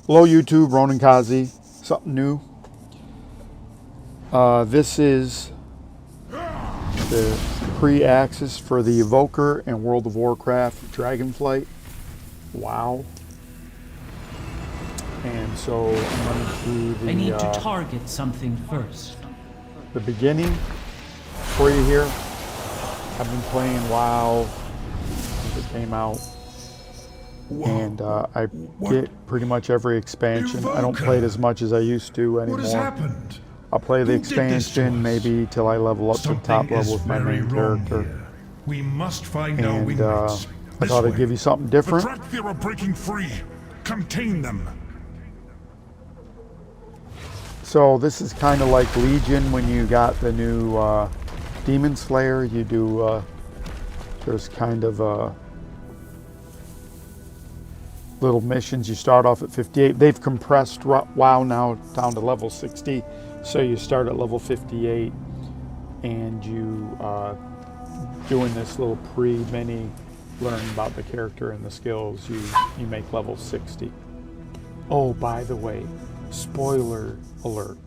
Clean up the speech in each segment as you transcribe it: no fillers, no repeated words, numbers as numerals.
Hello YouTube, Ronan Kazi. Something new. This is the pre-access for the Evoker and World of Warcraft Dragonflight. WoW. And so I'm going to do the... I need to target something first. The beginning for you here. I've been playing WoW since it came out. And I get pretty much every expansion. Evoker. I don't play it as much as I used to anymore. What has happened? I'll play the Who did this to expansion us? maybe till I level up to the top Something level is with my very main wrong character. here. We must find our And wingmates. I This thought I'd way. give you something The different. Drakthir are breaking free. Contain them. So this is kind of like Legion when you got the new Demon Slayer. You do, there's kind of little missions. You start off at 58. They've compressed WoW now down to level 60. So you start at level 58 and you doing this little pre-mini learning about the character and the skills. You make level 60. Oh, by the way, spoiler alert.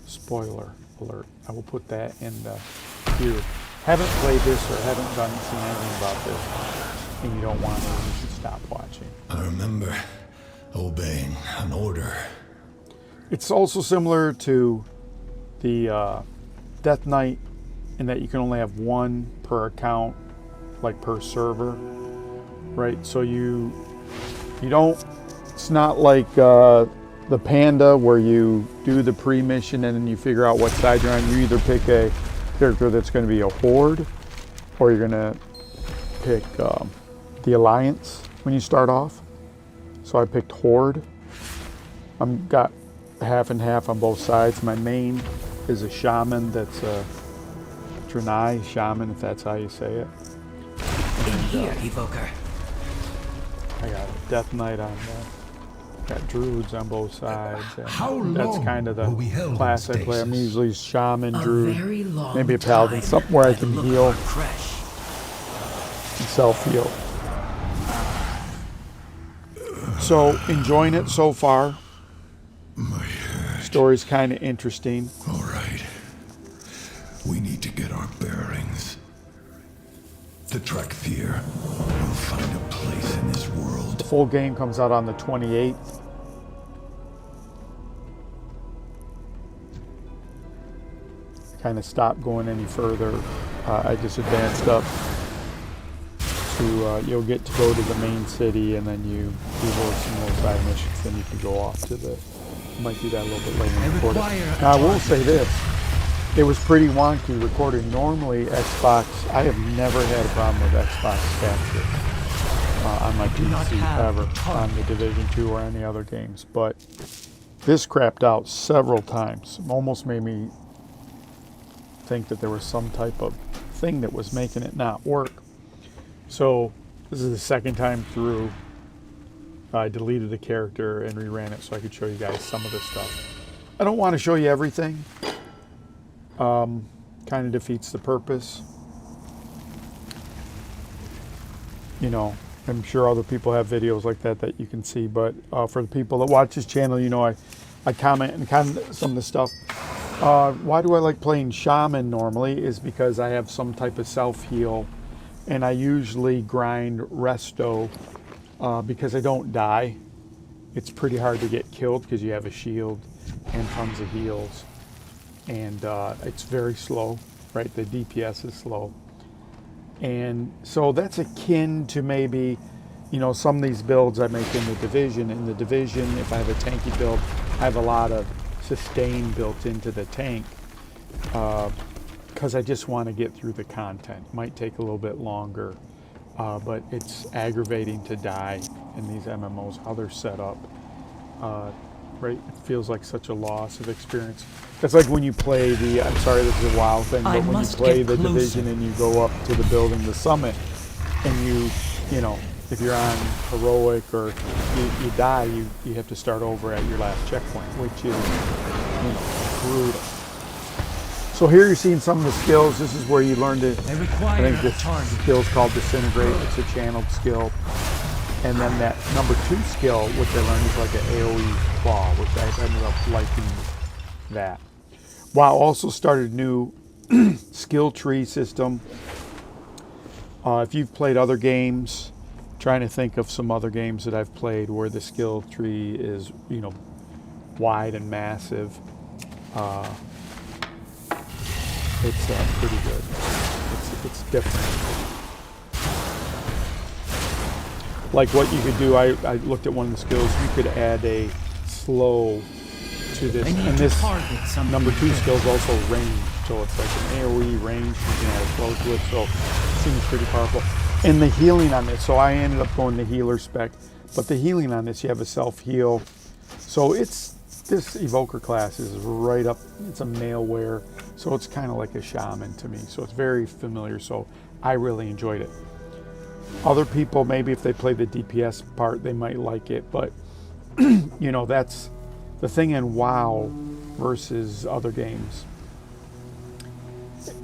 Spoiler alert. I will put that in the here. Haven't played this or haven't seen anything about this, and you don't want to, you should stop watching. I remember obeying an order. It's also similar to the Death Knight in that you can only have one per account, like per server, right? So you don't, it's not like the Panda where you do the pre-mission and then you figure out what side you're on. You either pick a character that's going to be a horde or you're going to pick the Alliance when you start off. So I picked horde. I've got half and half on both sides. My main is a shaman that's a Draenei shaman, if that's how you say it. In here, Evoker. I got a Death Knight on there. Got druids on both sides. And How that's long kind of the were we held in class I play. I'm stasis? usually shaman, A druid, very long maybe a paladin, time something where I by the can look heal of our crash. and self-heal. So enjoying it so far. My head. Story's kind of interesting. All right. We need to get our bearings. The Drakthir will find a place in this world. The full game comes out on the 28th. Kind of stopped going any further. I just advanced up to, you'll get to go to the main city and then you do some more side missions, then you can go off to the, you might do that a little bit later in the recording. Now I will say this, it was pretty wonky recording. Normally Xbox, I have never had a problem with Xbox capture on my PC ever, on the Division 2 or any other games, but this crapped out several times. Almost made me think that there was some type of thing that was making it not work. So this is the second time through. I deleted the character and reran it so I could show you guys some of this stuff. I don't want to show you everything. Kind of defeats the purpose. You know, I'm sure other people have videos like that that you can see, but for the people that watch this channel, you know, I comment and kind of some of the stuff. Why do I like playing shaman normally is because I have some type of self-heal, and I usually grind resto because I don't die. It's pretty hard to get killed because you have a shield and tons of heals, and it's very slow, right? The DPS is slow. And so that's akin to maybe, you know, some of these builds I make in the Division. In the Division, if I have a tanky build, I have a lot of sustain built into the tank because I just want to get through the content. Might take a little bit longer, but it's aggravating to die in these MMOs, how they're set up. Right? It feels like such a loss of experience. It's like when you play the, I'm sorry this is a WoW thing, but when you play the Division and you go up to the building, the summit, and you know, if you're on heroic or you die, you have to start over at your last checkpoint, which is, you know, brutal. So here you're seeing some of the skills. This is where you learned it. I think this skill is called Disintegrate. It's a channeled skill. And then that number 2 skill, which I learned is like an AoE claw, which I ended up liking that. WoW also started a new skill tree system. If you've played other games, trying to think of some other games that I've played where the skill tree is, you know, wide and massive. It's pretty good. It's different. Like what you could do, I looked at one of the skills. You could add a slow to this, and this number 2 skill is also range. So it's like an AoE range. You can add a slow to it, so it seems pretty powerful. And the healing on this, so I ended up going the healer spec, but the healing on this, you have a self heal. So this Evoker class is right up. It's a maleware, so it's kind of like a shaman to me. So it's very familiar. So I really enjoyed it. Other people, maybe if they play the DPS part, they might like it, but you know, that's the thing in WoW versus other games.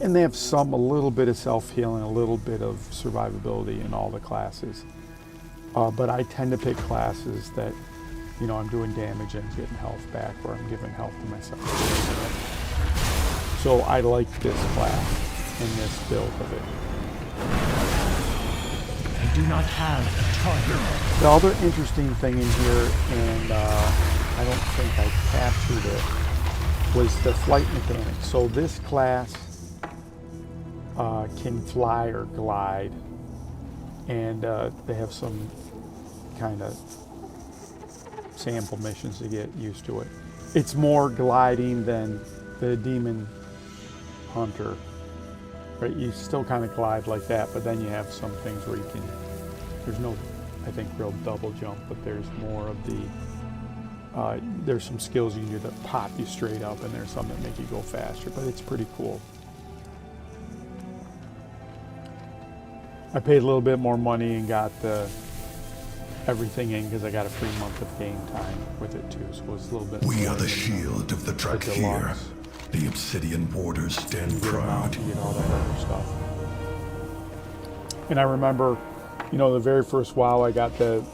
And they have a little bit of self-healing, a little bit of survivability in all the classes. But I tend to pick classes that, you know, I'm doing damage and getting health back, or I'm giving health to myself. So I like this class and this build of it. I do not have a target. The other interesting thing in here, and I don't think I captured it, was the flight mechanics. So this class can fly or glide, and they have some kind of sample missions to get used to it. It's more gliding than the demon hunter, right? You still kind of glide like that, but then you have some things where you can, there's no, I think, real double jump, but there's more of the, there's some skills you can do that pop you straight up, and there's some that make you go faster, but it's pretty cool. I paid a little bit more money and got everything in because I got a free month of game time with it too, so it was a little bit. We are the shield of the Drakthir. The obsidian borders stand proud. You get all that other stuff. And I remember, you know, the very first WoW, I got the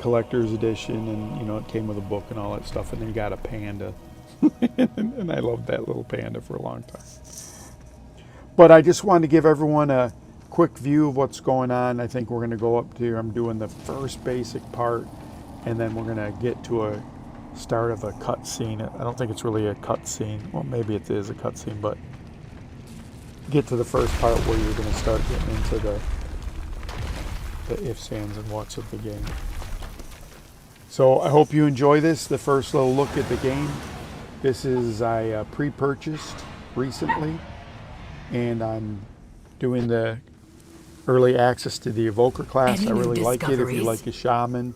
collector's edition, and you know, it came with a book and all that stuff, and then you got a panda, and I loved that little panda for a long time. But I just wanted to give everyone a quick view of what's going on. I think we're going to go up to, I'm doing the first basic part, and then we're going to get to a start of a cutscene. I don't think it's really a cutscene. Well, maybe it is a cutscene, but get to the first part where you're going to start getting into the ifs, ands, and whats of the game. So I hope you enjoy this, the first little look at the game. This is, I pre-purchased recently, and I'm doing the early access to the Evoker class. I really like it. If you like a shaman,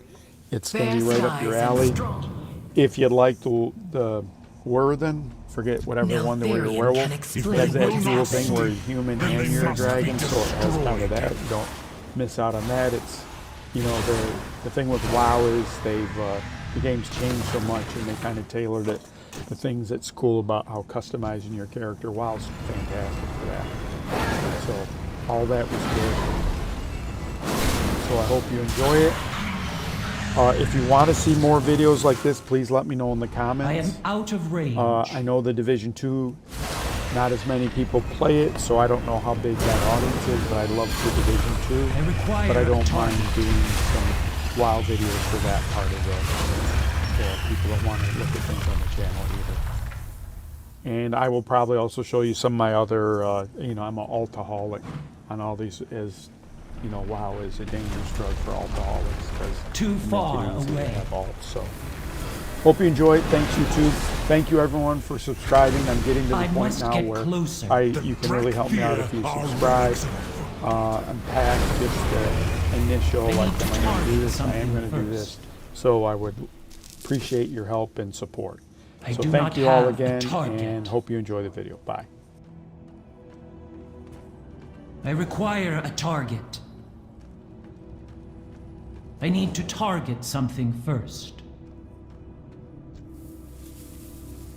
it's going to be right up your alley. If you like the Worthen, forget whatever one where you're a werewolf, it has that dual thing where you're human and you're a dragon, so it has kind of that. You don't miss out on that. It's, you know, the thing with WoW is the game's changed so much, and they kind of tailored it. The things that's cool about how customizing your character, WoW's fantastic for that. So all that was good. So I hope you enjoy it. If you want to see more videos like this, please let me know in the comments. I am out of range. I know the Division 2, not as many people play it, so I don't know how big that audience is, but I love the Division 2. But I don't mind doing some WoW videos for that part of it. People that want to look at things on the channel either. And I will probably also show you some of my other, you know, I'm an altaholic on all these, as you know, WoW is a dangerous drug for altaholics because too far away. Have alt, so hope you enjoy it. Thanks YouTube. Thank you everyone for subscribing. I'm getting to the point now where you can really help me out if you subscribe. I'm past just the initial, like, am I going to do this? I am going to do this. So I would appreciate your help and support. So thank you all again, and hope you enjoy the video. Bye. I require a target. I need to target something first.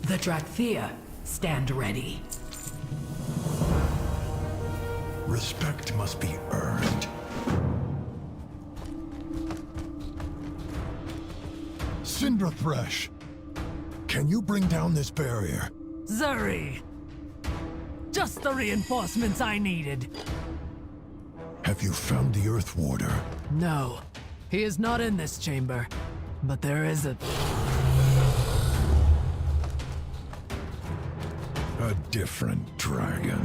The Drakthir stand ready. Respect must be earned. Cinder Thresh, can you bring down this barrier? Zuri! Just the reinforcements I needed. Have you found the Earth Warder? No, he is not in this chamber. But there is a... A different dragon.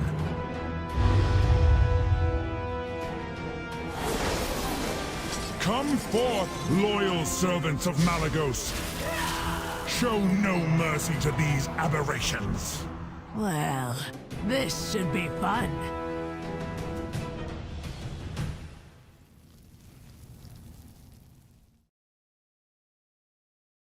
Come forth, loyal servants of Malagos. Show no mercy to these aberrations. Well, this should be fun.